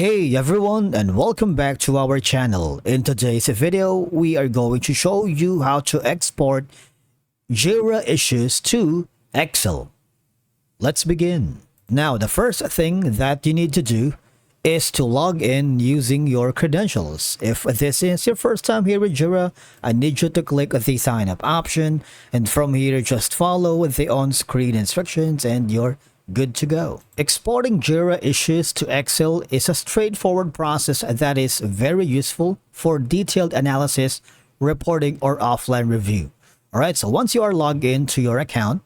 Hey everyone, and welcome back to our channel. In today's video, we are going to show you how to export Jira issues to Excel. Let's begin. Now, the first thing that you need to do is to log in using your credentials. If this is your first time here with Jira, I need you to click the sign up option, and from here just follow the on-screen instructions and you're good to go. Exporting Jira issues to Excel is a straightforward process that is very useful for detailed analysis, reporting, or offline review. Alright, so once you are logged into your account,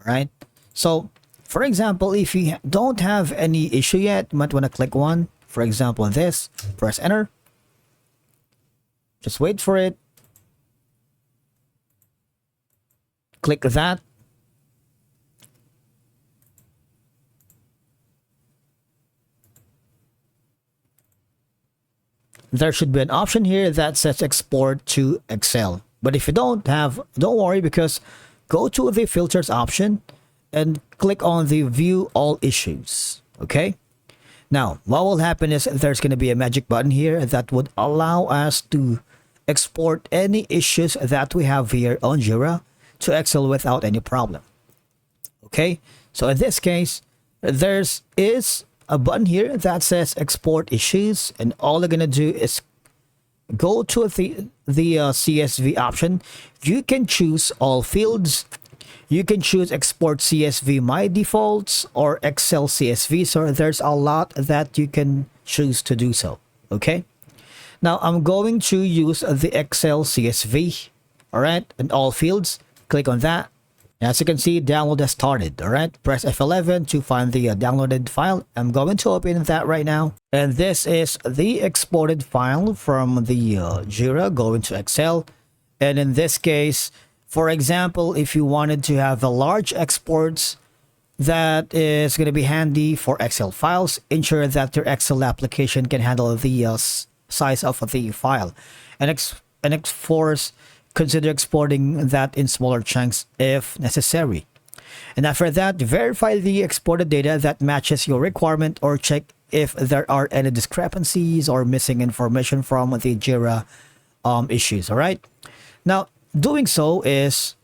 right? So, for example, if you don't have any issue yet, you might want to click one. For example, this, press enter. Just wait for it. Click that. There should be an option here that says export to Excel. But if you don't worry, because go to the filters option and click on the view all issues. Okay. Now, what will happen is there's going to be a magic button here that would allow us to export any issues that we have here on Jira to Excel without any problem. Okay. So in this case, there is a button here that says export issues, and all you're gonna do is go to the CSV option. You can choose all fields. You can choose export CSV my defaults or Excel CSV. So there's a lot that you can choose to do so. Okay. Now I'm going to use the Excel CSV. All right, and all fields. Click on that. As you can see, download has started. All right, press F11 to find the downloaded file. I'm going to open that right now. And this is the exported file from the Jira going to Excel. And in this case, for example, if you wanted to have a large exports that is going to be handy for Excel files, ensure that your Excel application can handle the size of the file. And consider exporting that in smaller chunks if necessary. And after that, verify the exported data that matches your requirement, or check if there are any discrepancies or missing information from the Jira issues. All right. Now, doing so is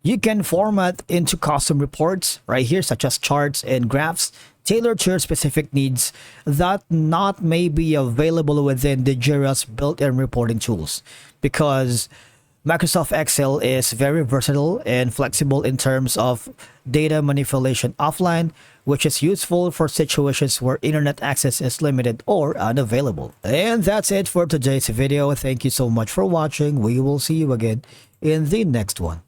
you can format into custom reports right here, such as charts and graphs tailored to your specific needs that not may be available within the Jira's built-in reporting tools, because Microsoft Excel is very versatile and flexible in terms of data manipulation offline, which is useful for situations where internet access is limited or unavailable. And that's it for today's video. Thank you so much for watching. We will see you again in the next one.